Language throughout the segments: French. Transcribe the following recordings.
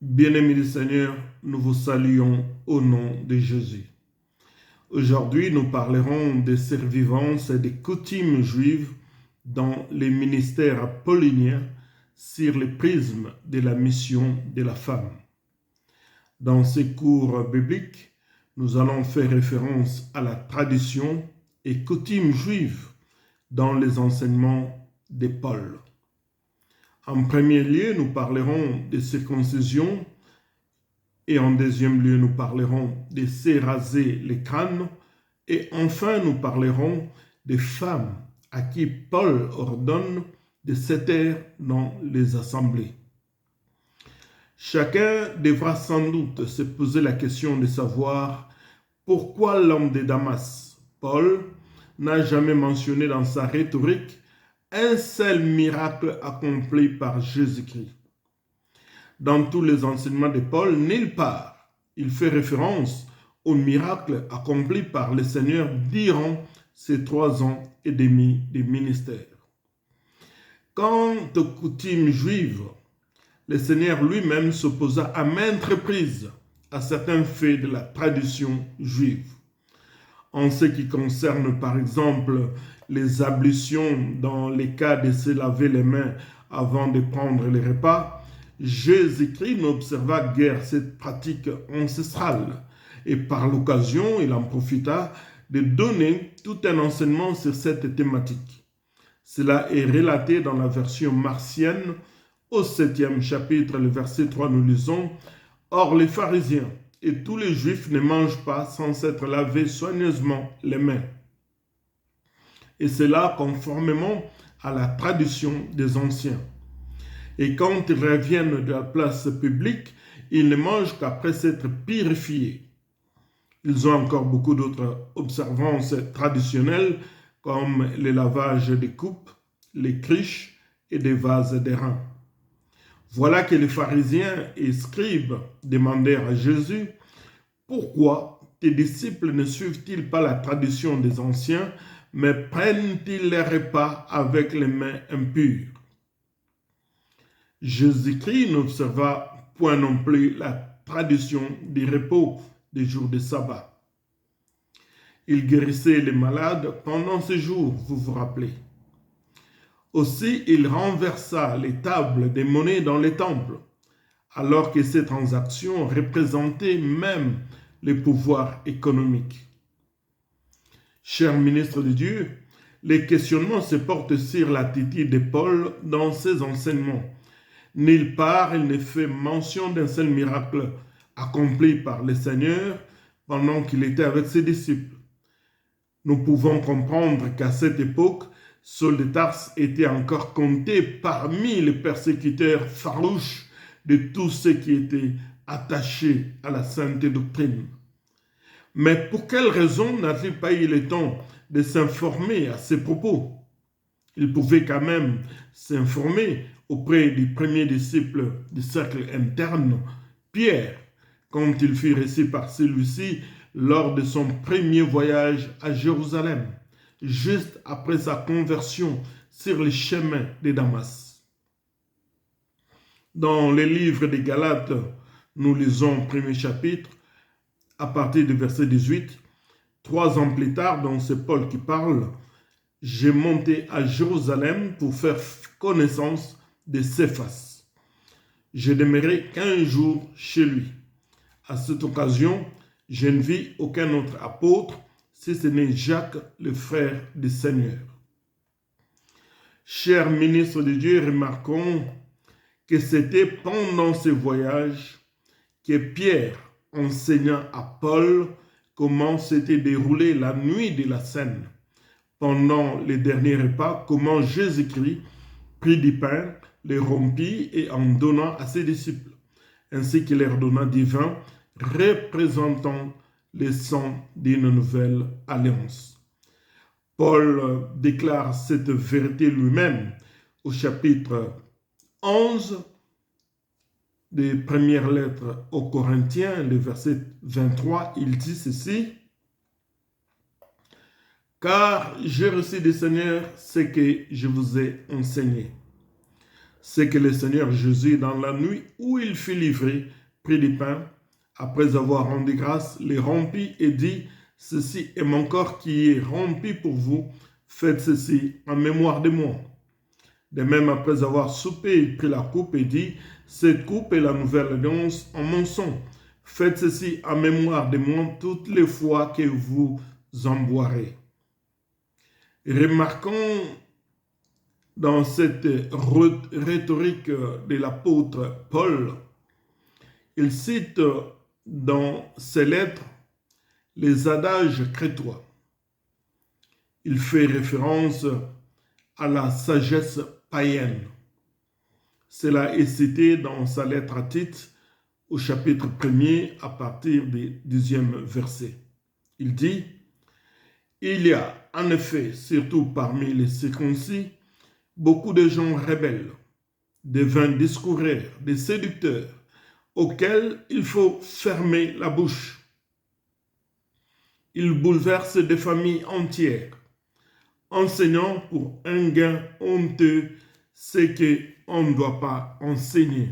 Bien-aimés du Seigneur, nous vous saluons au nom de Jésus. Aujourd'hui, nous parlerons des survivances et des coutumes juives dans les ministères apollinaires sur le prisme de la mission de la femme. Dans ces cours bibliques, nous allons faire référence à la tradition et coutumes juives dans les enseignements de Paul. En premier lieu, nous parlerons des circoncisions et en deuxième lieu, nous parlerons de se raser les crânes et enfin, nous parlerons des femmes à qui Paul ordonne de se taire dans les assemblées. Chacun devra sans doute se poser la question de savoir pourquoi l'homme de Damas, Paul, n'a jamais mentionné dans sa rhétorique un seul miracle accompli par Jésus-Christ. Dans tous les enseignements de Paul, nulle part il fait référence aux miracles accomplis par le Seigneur durant ces 3 ans et demi de ministère. Quant aux coutumes juives, le Seigneur lui-même s'opposa à maintes reprises à certains faits de la tradition juive. En ce qui concerne par exemple les ablutions dans les cas de se laver les mains avant de prendre les repas, Jésus-Christ n'observa guère cette pratique ancestrale et par l'occasion, il en profita de donner tout un enseignement sur cette thématique. Cela est relaté dans la version martienne au 7e chapitre, le verset 3, nous lisons « Or les pharisiens et tous les juifs ne mangent pas sans s'être lavés soigneusement les mains. » Et cela conformément à la tradition des anciens. Et quand ils reviennent de la place publique, ils ne mangent qu'après s'être purifiés. Ils ont encore beaucoup d'autres observances traditionnelles comme le lavage des coupes, les criches et des vases d'airain. Voilà que les pharisiens et scribes demandèrent à Jésus « Pourquoi tes disciples ne suivent-ils pas la tradition des anciens, mais prennent-ils les repas avec les mains impures ?» Jésus-Christ n'observa point non plus la tradition du repos des jours de sabbat. Il guérissait les malades pendant ces jours, vous vous rappelez. Aussi, il renversa les tables des monnaies dans les temples, alors que ces transactions représentaient même les pouvoirs économiques. Chers ministres de Dieu, les questionnements se portent sur l'attitude de Paul dans ses enseignements. Nulle part il ne fait mention d'un seul miracle accompli par le Seigneur pendant qu'il était avec ses disciples. Nous pouvons comprendre qu'à cette époque, Saul de Tarse était encore compté parmi les persécuteurs farouches de tous ceux qui étaient attachés à la sainte doctrine. Mais pour quelle raison n'a-t-il pas eu le temps de s'informer à ces propos? Il pouvait quand même s'informer auprès du premier disciple du cercle interne, Pierre, quand il fut reçu par celui-ci lors de son premier voyage à Jérusalem, juste après sa conversion sur les chemins de Damas. Dans les livres des Galates, nous lisons le premier chapitre, à partir du verset 18, 3 ans plus tard, donc c'est Paul qui parle, « J'ai monté à Jérusalem pour faire connaissance de Céphas. Je demeurai 15 jours chez lui. À cette occasion, je ne vis aucun autre apôtre, si ce n'est Jacques, le frère du Seigneur. » Chers ministres de Dieu, remarquons que c'était pendant ce voyage que Pierre enseigna à Paul comment s'était déroulée la nuit de la Cène. Pendant les derniers repas, comment Jésus-Christ prit du pain, les rompit et en donna à ses disciples, ainsi qu'il leur donna du vin, représentant le sang d'une nouvelle alliance. Paul déclare cette vérité lui-même au chapitre 11 des premières lettres aux Corinthiens, le verset 23, il dit ceci. Car j'ai reçu du Seigneur ce que je vous ai enseigné. c'est que le Seigneur Jésus, dans la nuit où il fut livré, prit du pain, après avoir rendu grâce, les rompit et dit, « Ceci est mon corps qui est rompu pour vous, faites ceci en mémoire de moi. » De même, après avoir soupé, il prit la coupe et dit, « Cette coupe est la nouvelle alliance en mon sang. Faites ceci en mémoire de moi toutes les fois que vous en boirez. » Remarquons dans cette rhétorique de l'apôtre Paul, il cite dans ses lettres les adages crétois. Il fait référence à la sagesse païenne. Cela est cité dans sa lettre à Tite au chapitre 1er à partir du 10e verset. Il dit, « Il y a en effet, surtout parmi les circoncis, beaucoup de gens rebelles, des vains discoureurs, des séducteurs, auxquels il faut fermer la bouche. Ils bouleversent des familles entières, enseignant pour un gain honteux ce qu'on ne doit pas enseigner. »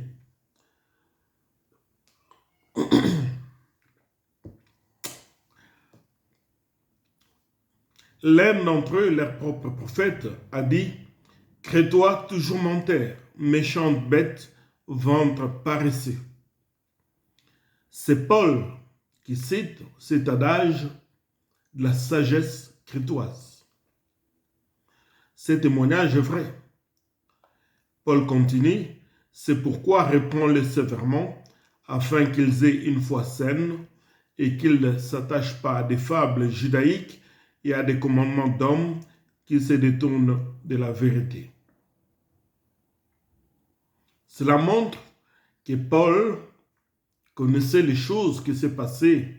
L'un d'entre eux, leur propre prophète, a dit, « Crétois toujours menteur, méchante bête, ventre paresseux. » C'est Paul qui cite cet adage de la sagesse crétoise. Ce témoignage est vrai. Paul continue, « C'est pourquoi reprends-les sévèrement, afin qu'ils aient une foi saine et qu'ils ne s'attachent pas à des fables judaïques et à des commandements d'hommes qui se détournent de la vérité. » Cela montre que Paul connaissait les choses qui se passaient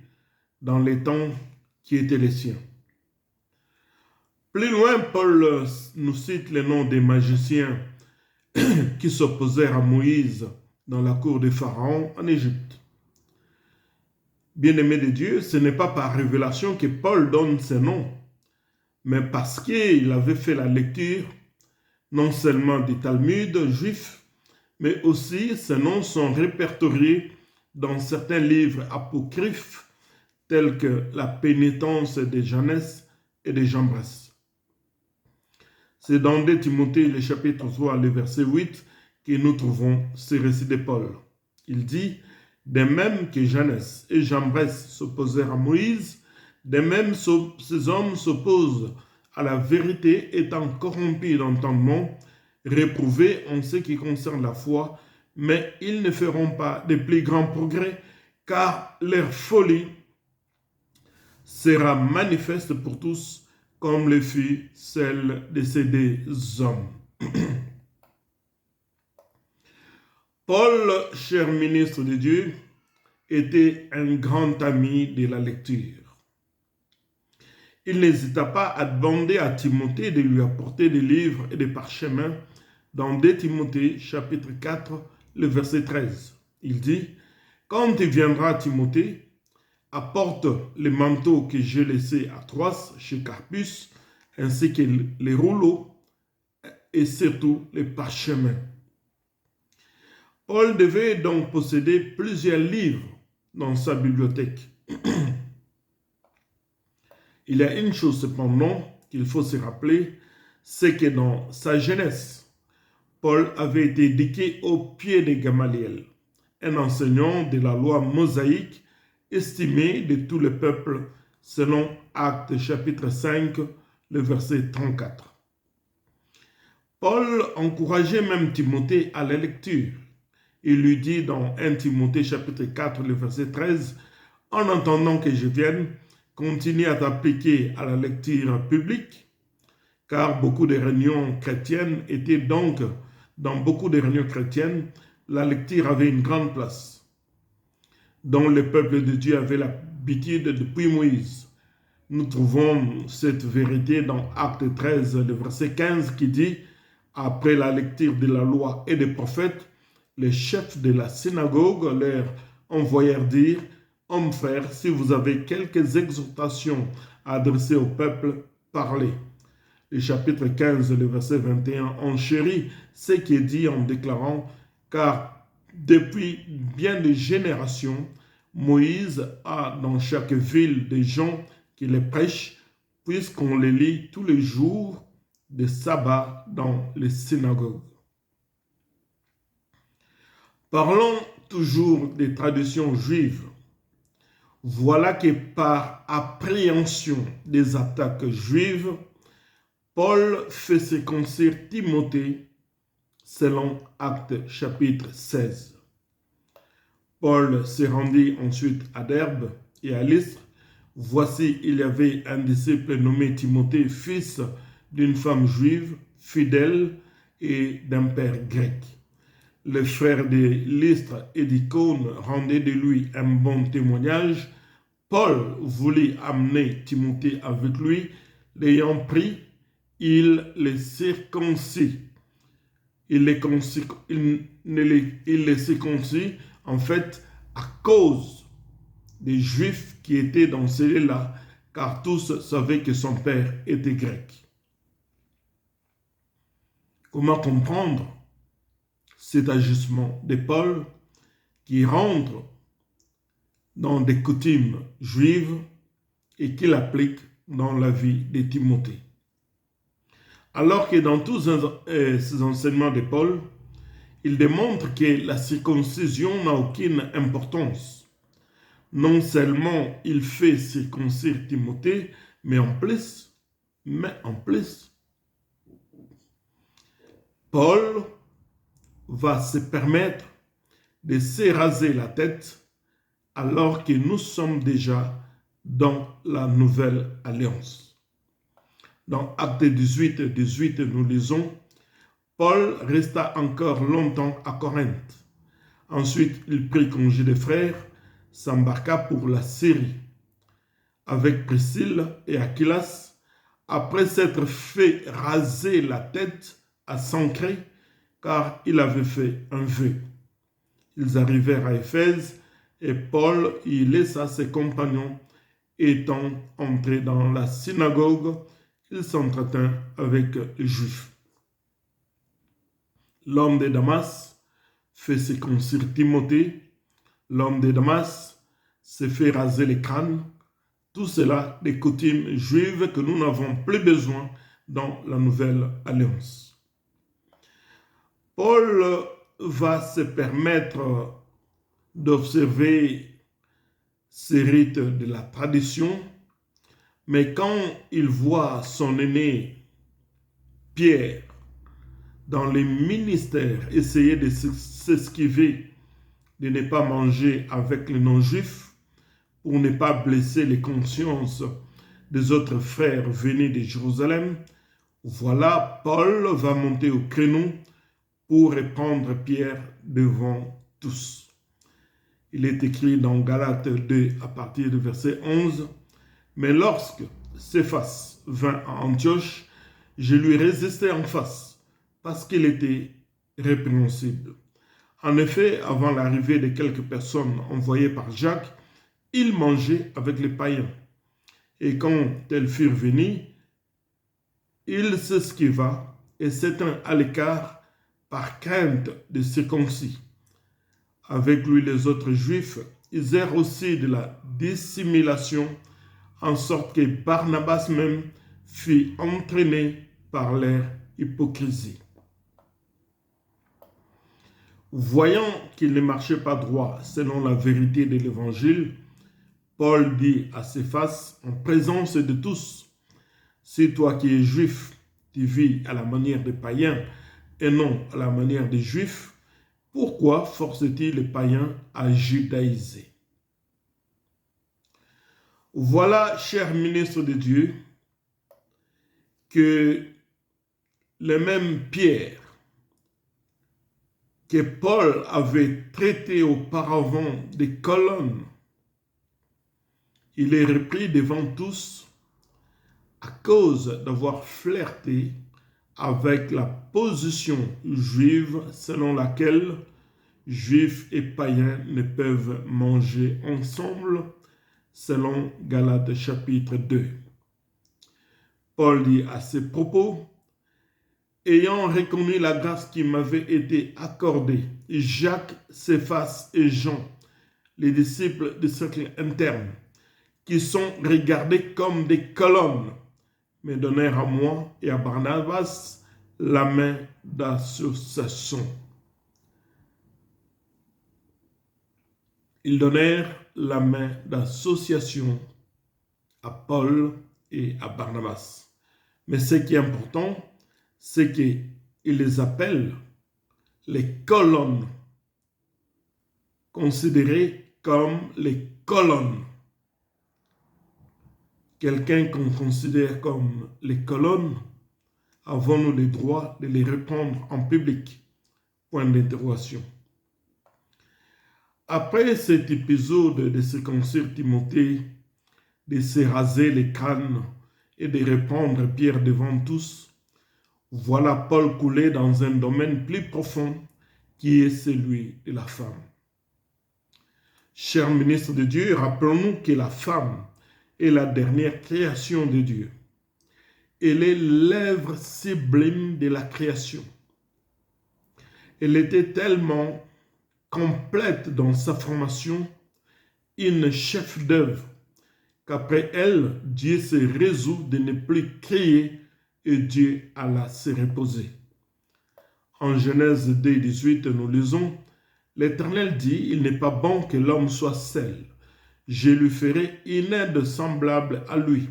dans les temps qui étaient les siens. Plus loin, Paul nous cite les noms des magiciens qui s'opposèrent à Moïse dans la cour de Pharaon en Égypte. Bien-aimé de Dieu, ce n'est pas par révélation que Paul donne ces noms, mais parce qu'il avait fait la lecture non seulement du Talmud juif, mais aussi ces noms sont répertoriés dans certains livres apocryphes tels que la pénitence de Jeunesse et de Jambres. C'est dans 2 Timothée, le chapitre 3, le verset 8, que nous trouvons ce récit de Paul. Il dit, « De même que Jeunesse et Jambres s'opposèrent à Moïse, de même ces hommes s'opposent à la vérité étant corrompus d'entendement, réprouvés en ce qui concerne la foi, mais ils ne feront pas de plus grands progrès, car leur folie sera manifeste pour tous, comme le fut celle de ces deux hommes. » Paul, cher ministre de Dieu, était un grand ami de la lecture. Il n'hésita pas à demander à Timothée de lui apporter des livres et des parchemins dans 2 Timothée, chapitre 4, le verset 13. Il dit, « Quand tu viendras, Timothée, apporte les manteaux que j'ai laissés à Troas chez Carpus, ainsi que les rouleaux et surtout les parchemins. » Paul devait donc posséder plusieurs livres dans sa bibliothèque. Il y a une chose cependant qu'il faut se rappeler, c'est que dans sa jeunesse, Paul avait été éduqué au pied de Gamaliel, un enseignant de la loi mosaïque estimé de tout le peuple selon Actes chapitre 5, le verset 34. Paul encourageait même Timothée à la lecture. Il lui dit dans 1 Timothée chapitre 4, le verset 13, « En attendant que je vienne, continue à t'appliquer à la lecture publique, car beaucoup de réunions chrétiennes étaient donc, dans beaucoup de réunions chrétiennes, la lecture avait une grande place, dont le peuple de Dieu avait l'habitude depuis Moïse. » Nous trouvons cette vérité dans Acte 13, le verset 15 qui dit, « Après la lecture de la loi et des prophètes, les chefs de la synagogue leur envoyèrent dire, « Hommes frères, si vous avez quelques exhortations à adresser au peuple, parlez. » le chapitre 15, le verset 21, on chérit ce qui est dit en déclarant, car depuis bien des générations, Moïse a dans chaque ville des gens qui les prêchent, puisqu'on les lit tous les jours de sabbat dans les synagogues. Parlons toujours des traditions juives. Voilà que par appréhension des attaques juives, Paul fait circoncire Timothée selon Actes chapitre 16. Paul se rendit ensuite à Derbe et à Lystre. Voici, il y avait un disciple nommé Timothée, fils d'une femme juive, fidèle et d'un père grec. Les frères de Lystre et d'Icône rendaient de lui un bon témoignage. Paul voulut amener Timothée avec lui. L'ayant pris, il les circoncis. Il les circoncis, en fait, à cause des Juifs qui étaient dans ce lieu-là, car tous savaient que son père était grec. Comment comprendre cet ajustement de Paul qui rentre dans des coutumes juives et qu'il applique dans la vie de Timothée? Alors que dans tous ces enseignements de Paul, il démontre que la circoncision n'a aucune importance. Non seulement il fait circoncire Timothée, mais en plus, Paul va se permettre de s'éraser la tête alors que nous sommes déjà dans la nouvelle alliance. Dans Actes 18, nous lisons, Paul resta encore longtemps à Corinthe. Ensuite, il prit congé des frères, s'embarqua pour la Syrie. Avec Priscille et Aquilas, après s'être fait raser la tête à Sancré, car il avait fait un vœu. Ils arrivèrent à Éphèse et Paul y laissa ses compagnons. Étant entré dans la synagogue, il s'entretint avec les Juifs. L'homme de Damas fait circoncire Timothée. L'homme de Damas se fait raser les crânes. Tout cela des coutumes juives que nous n'avons plus besoin dans la nouvelle alliance. Paul va se permettre d'observer ces rites de la tradition, mais quand il voit son aîné Pierre dans les ministères essayer de s'esquiver, de ne pas manger avec les non-juifs pour ne pas blesser les consciences des autres frères venus de Jérusalem, voilà, Paul va monter au créneau pour reprendre Pierre devant tous. Il est écrit dans Galates 2 à partir du verset 11, « Mais lorsque Céphas vint à Antioche, je lui résistai en face, parce qu'il était répréhensible. En effet, avant l'arrivée de quelques personnes envoyées par Jacques, il mangeait avec les païens. Et quand elles furent venues, il s'esquiva et s'étint à l'écart par crainte des circoncis. Avec lui, les autres Juifs usèrent aussi de la dissimulation, en sorte que Barnabas même fut entraîné par leur hypocrisie. Voyant qu'il ne marchait pas droit selon la vérité de l'Évangile, Paul dit à Céphas, en présence de tous, « Si toi qui es juif, tu vis à la manière des païens et non à la manière des juifs, pourquoi force-t-il les païens à judaïser ?» Voilà, chers ministres de Dieu, que le même Pierre que Paul avait traité auparavant des colonnes, il est repris devant tous à cause d'avoir flirté avec la position juive selon laquelle juifs et païens ne peuvent manger ensemble, selon Galates chapitre 2. Paul dit à ses propos, « Ayant reconnu la grâce qui m'avait été accordée, Jacques, Céphas et Jean, les disciples du cercle interne, qui sont regardés comme des colonnes, me donnèrent à moi et à Barnabas la main d'association. » Ils donnèrent la main d'association à Paul et à Barnabas. Mais ce qui est important, c'est qu'il les appelle les colonnes, considérées comme les colonnes. Quelqu'un qu'on considère comme les colonnes, avons-nous le droit de les répondre en public? Point d'interrogation. Après cet épisode de circoncire Timothée, de se raser les crânes et de répandre pierre devant tous, voilà Paul coulé dans un domaine plus profond qui est celui de la femme. Chers ministres de Dieu, rappelons-nous que la femme est la dernière création de Dieu. Elle est l'œuvre sublime de la création. Elle était tellement complète dans sa formation, une chef d'œuvre, qu'après elle, Dieu se résout de ne plus créer et Dieu alla se reposer. En Genèse 2, 18, nous lisons, « L'Éternel dit, il n'est pas bon que l'homme soit seul. Je lui ferai une aide semblable à lui. »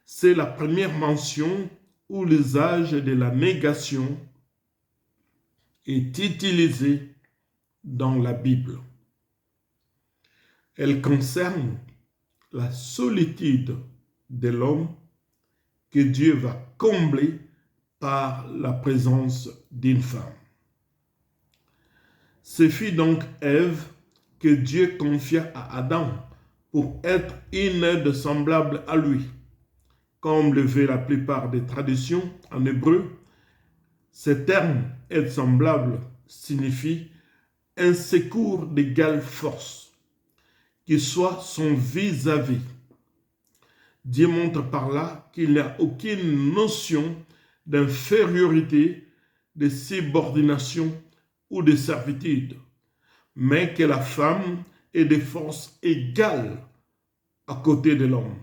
C'est la première mention où l'usage de la négation est utilisé dans la Bible. Elle concerne la solitude de l'homme que Dieu va combler par la présence d'une femme. Ce fut donc Ève que Dieu confia à Adam pour être une aide semblable à lui. Comme le veut la plupart des traditions en hébreu, ce terme « aide semblable » signifie un secours d'égale force, qui soit son vis-à-vis. Dieu montre par là qu'il n'y a aucune notion d'infériorité, de subordination ou de servitude, mais que la femme est de force égale à côté de l'homme.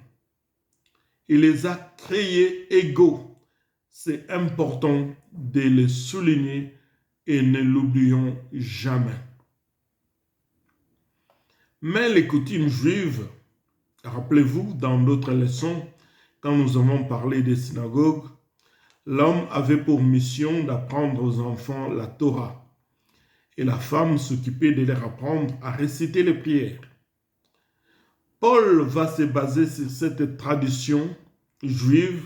Il les a créés égaux. C'est important de le souligner et ne l'oublions jamais. Mais les coutumes juives, rappelez-vous, dans d'autres leçons, quand nous avons parlé des synagogues, l'homme avait pour mission d'apprendre aux enfants la Torah et la femme s'occupait de leur apprendre à réciter les prières. Paul va se baser sur cette tradition juive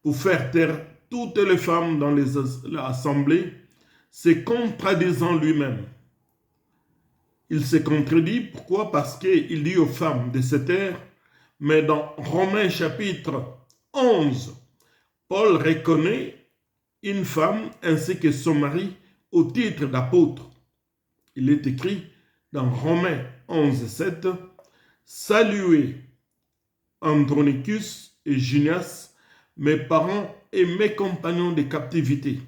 pour faire taire toutes les femmes dans l'assemblée, se contredisant lui-même. Il se contredit, pourquoi? Parce qu'il dit aux femmes de se taire, mais dans Romains chapitre 11, Paul reconnaît une femme ainsi que son mari au titre d'apôtre. Il est écrit dans Romains 11, 7, « Saluez Andronicus et Junias, mes parents et mes compagnons de captivité.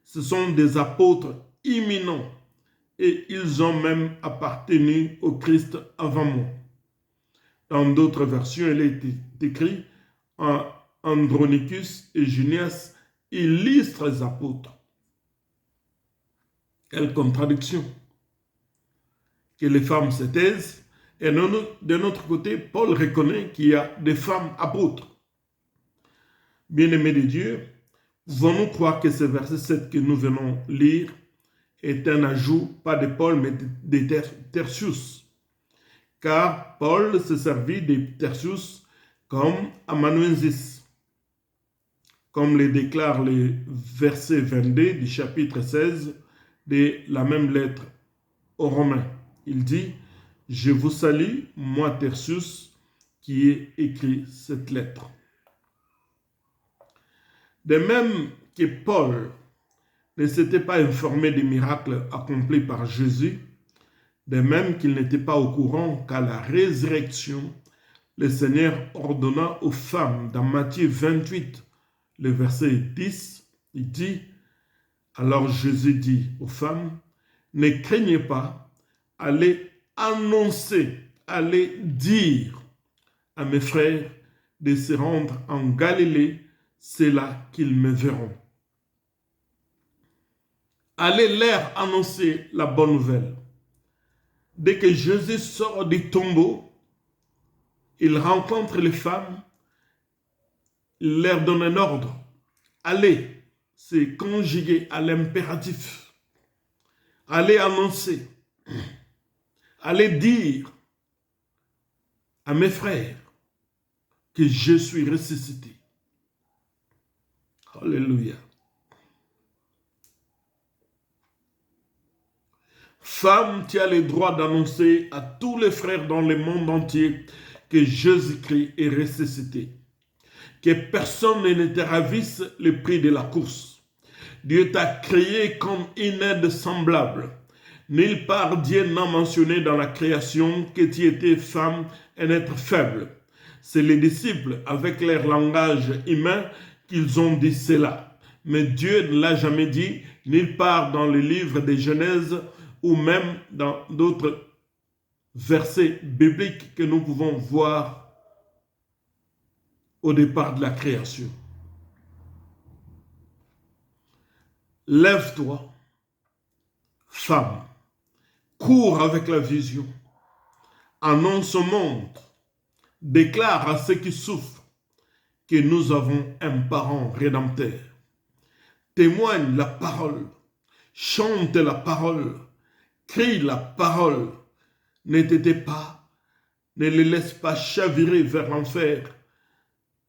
Ce sont des apôtres imminents et ils ont même appartenu au Christ avant moi. » Dans d'autres versions, il est écrit en Andronicus et Junias illustres apôtres. Quelle contradiction! Que les femmes se taisent, et de notre côté, Paul reconnaît qu'il y a des femmes apôtres. Bien-aimés de Dieu, pouvons-nous croire que ce verset 7 que nous venons lire est un ajout, pas de Paul, mais de Tertius? Car Paul se servit de Tertius comme amanuensis, comme le déclare le verset 22 du chapitre 16 de la même lettre aux Romains. Il dit, « Je vous salue, moi Tertius, qui ai écrit cette lettre. » De même que Paul ne s'était pas informé des miracles accomplis par Jésus, de même qu'il n'était pas au courant qu'à la résurrection, le Seigneur ordonna aux femmes, dans Matthieu 28, le verset 10, il dit, alors Jésus dit aux femmes, ne craignez pas, allez annoncer, allez dire à mes frères de se rendre en Galilée, c'est là qu'ils me verront. Allez leur annoncer la bonne nouvelle. Dès que Jésus sort du tombeau, il rencontre les femmes, il leur donne un ordre. Allez, c'est conjugué à l'impératif. Allez annoncer, allez dire à mes frères que je suis ressuscité. Alléluia. Femme, tu as le droit d'annoncer à tous les frères dans le monde entier que Jésus-Christ est ressuscité. Que personne ne te ravisse le prix de la course. Dieu t'a créé comme une aide semblable. Nulle part Dieu n'a mentionné dans la création que tu étais femme, un être faible. C'est les disciples, avec leur langage humain, qu'ils ont dit cela. Mais Dieu ne l'a jamais dit, nulle part dans le livre de Genèse ou même dans d'autres versets bibliques que nous pouvons voir au départ de la création. Lève-toi, femme, cours avec la vision, annonce au monde, déclare à ceux qui souffrent que nous avons un parent rédempteur. Témoigne la parole, chante la parole, crie la parole. Ne t'étais pas, ne les laisse pas chavirer vers l'enfer,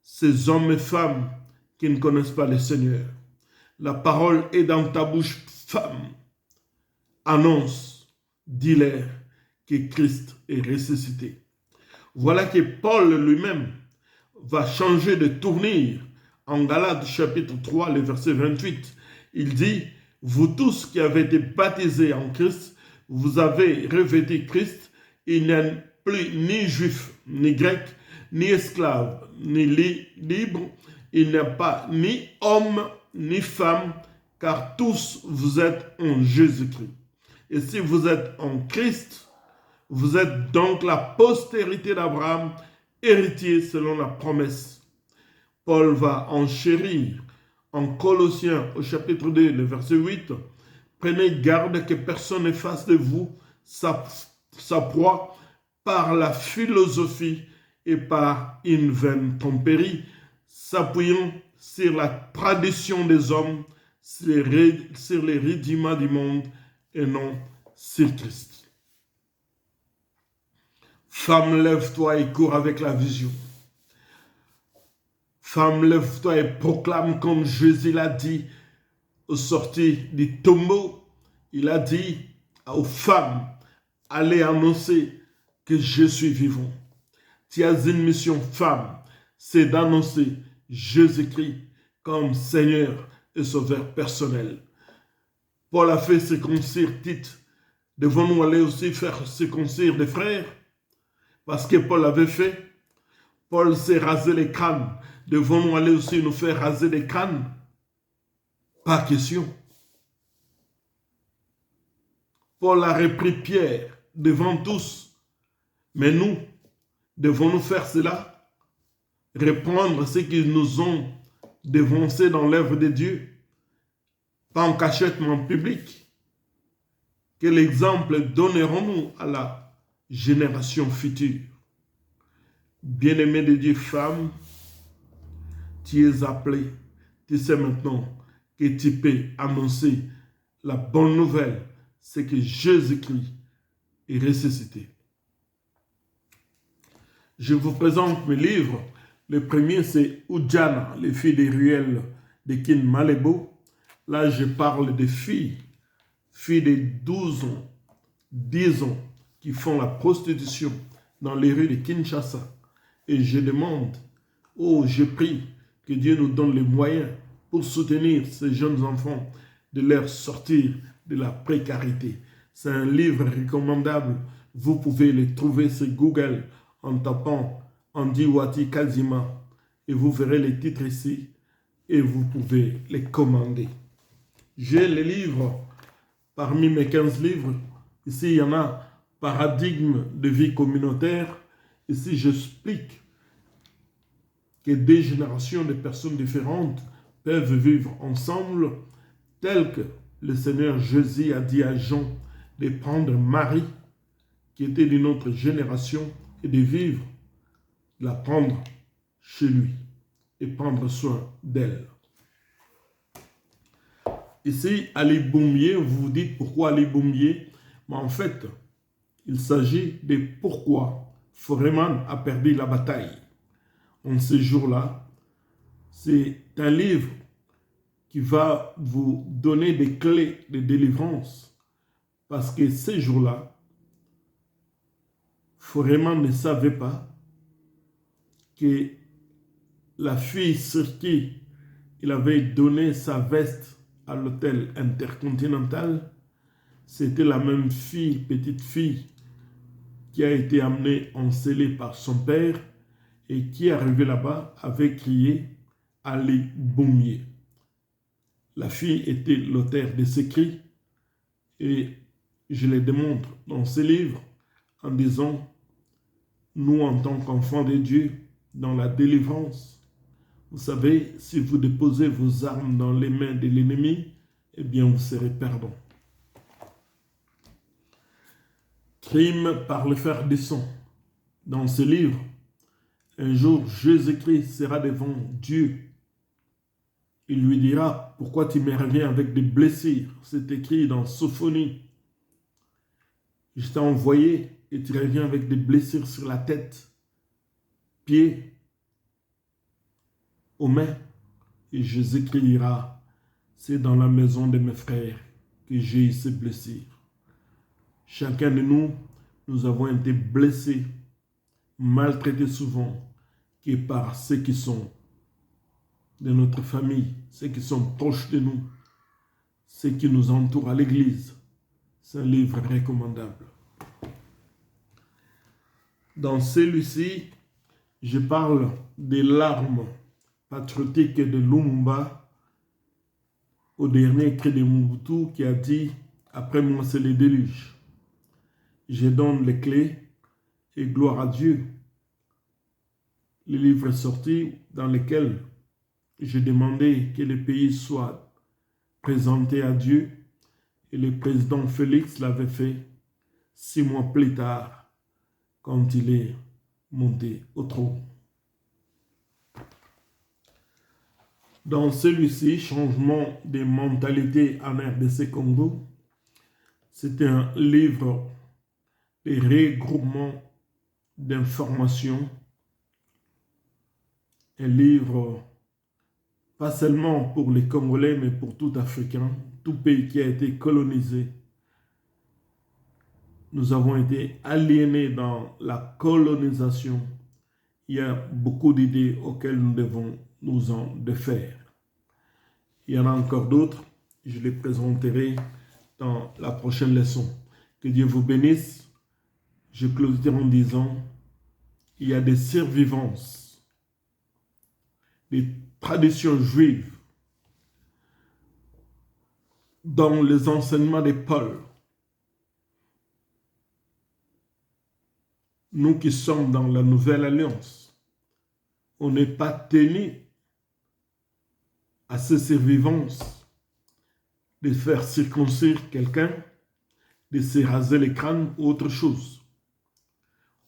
ces hommes et femmes qui ne connaissent pas le Seigneur. La parole est dans ta bouche, femme. Annonce, dis-leur que Christ est ressuscité. Voilà que Paul lui-même va changer de tournure en Galates chapitre 3, le verset 28. Il dit, vous tous qui avez été baptisés en Christ, vous avez revêtu Christ. Il n'y a plus ni juif, ni grec, ni esclave, ni libre. Il n'y a pas ni homme, ni femme, car tous vous êtes en Jésus-Christ. Et si vous êtes en Christ, vous êtes donc la postérité d'Abraham, héritier selon la promesse. Paul va enchérir en Colossiens au chapitre 2, le verset 8. Prenez garde que personne ne fasse de vous sa proie par la philosophie et par une vaine tromperie, s'appuyant sur la tradition des hommes, sur les rudiments du monde et non sur Christ. Femme, lève-toi et cours avec la vision. Femme, lève-toi et proclame comme Jésus l'a dit au sortir du tombeau. Il a dit aux femmes, allez annoncer que je suis vivant. Tu as une mission, femme, c'est d'annoncer Jésus-Christ comme Seigneur et Sauveur personnel. Paul a fait circoncire Tite. Devons-nous aller aussi faire circoncire des frères? Parce que Paul avait fait. Paul s'est rasé les crânes. Devons-nous aller aussi nous faire raser les crânes? Pas question. Paul a repris Pierre devant tous. Mais nous, devons-nous faire cela? Reprendre ce qu'ils nous ont dévancé dans l'œuvre de Dieu? Pas en cachette, mais en public. Quel exemple donnerons-nous à la génération future? Bien-aimé de Dieu, femme, tu es appelé. Tu sais maintenant que tu peux annoncer la bonne nouvelle, c'est que Jésus-Christ est ressuscité. Je vous présente mes livres. Le premier, c'est Ujana, les filles des ruelles de Kin Malebo. Là, je parle des filles de 12 ans, 10 ans, qui font la prostitution dans les rues de Kinshasa. Et je demande, je prie que Dieu nous donne les moyens pour soutenir ces jeunes enfants, de leur sortir de la précarité. C'est un livre recommandable. Vous pouvez le trouver sur Google en tapant Andy Wati Kazima. Et vous verrez les titres ici et vous pouvez les commander. J'ai les livres, parmi mes 15 livres, ici il y en a Paradigme de vie communautaire. Ici j'explique que des générations de personnes différentes peuvent vivre ensemble, tel que le Seigneur Jésus a dit à Jean de prendre Marie, qui était d'une autre génération, et de vivre, de la prendre chez lui et prendre soin d'elle. Ici, Ali Boumier, vous vous dites pourquoi Ali Boumier? Mais en fait, il s'agit de pourquoi Foreman a perdu la bataille. En ce jour-là, c'est un livre qui va vous donner des clés de délivrance. Parce que ces jours-là, Foreman ne savait pas que la fille sur qui il avait donné sa veste à l'hôtel intercontinental, c'était la même fille, petite fille, qui a été amenée encelée par son père et qui, arrivée là-bas, avait crié « Ali Boumier ». La fille était l'auteur de ces cris et je les démontre dans ce livre en disant « Nous, en tant qu'enfants de Dieu, dans la délivrance, vous savez, si vous déposez vos armes dans les mains de l'ennemi, eh bien, vous serez perdant. » Crime par le fer du sang. Dans ce livre, un jour, Jésus-Christ sera devant Dieu. Il lui dira, pourquoi tu me reviens avec des blessures? C'est écrit dans Sophonie. Je t'ai envoyé et tu reviens avec des blessures sur la tête, pieds, aux mains. Et Jésus-Christ dira, c'est dans la maison de mes frères que j'ai eu ces blessures. Chacun de nous, nous avons été blessés, maltraités souvent, que par ceux qui sont de notre famille, ceux qui sont proches de nous, ceux qui nous entourent à l'église. C'est un livre recommandable. Dans celui-ci, je parle des larmes patriotiques de Lumumba au dernier cri de Mobutu qui a dit « Après moi, c'est le déluge ». Je donne les clés et gloire à Dieu. Le livre est sorti dans lequel j'ai demandé que le pays soit présenté à Dieu et le président Félix l'avait fait 6 mois plus tard quand il est monté au trône. Dans celui-ci, changement de mentalité en RDC Congo, c'est un livre de regroupement d'informations, un livre pas seulement pour les Congolais, mais pour tout Africain, tout pays qui a été colonisé. Nous avons été aliénés dans la colonisation. Il y a beaucoup d'idées auxquelles nous devons nous en défaire. Il y en a encore d'autres, je les présenterai dans la prochaine leçon. Que Dieu vous bénisse. Je clôturerai en disant, il y a des survivances, des traditions juives dans les enseignements de Paul. Nous qui sommes dans la Nouvelle Alliance, on n'est pas tenus à ces survivances de faire circoncire quelqu'un, de se raser le crâne ou autre chose.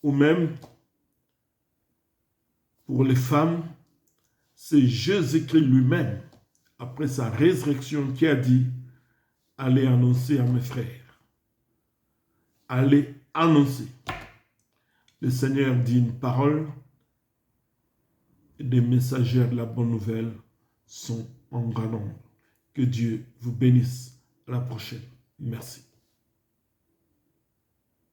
Ou même, pour les femmes, c'est Jésus-Christ lui-même, après sa résurrection, qui a dit « Allez annoncer à mes frères. Allez annoncer. » Le Seigneur dit une parole et des messagers de la bonne nouvelle sont en grand nombre. Que Dieu vous bénisse. À la prochaine. Merci.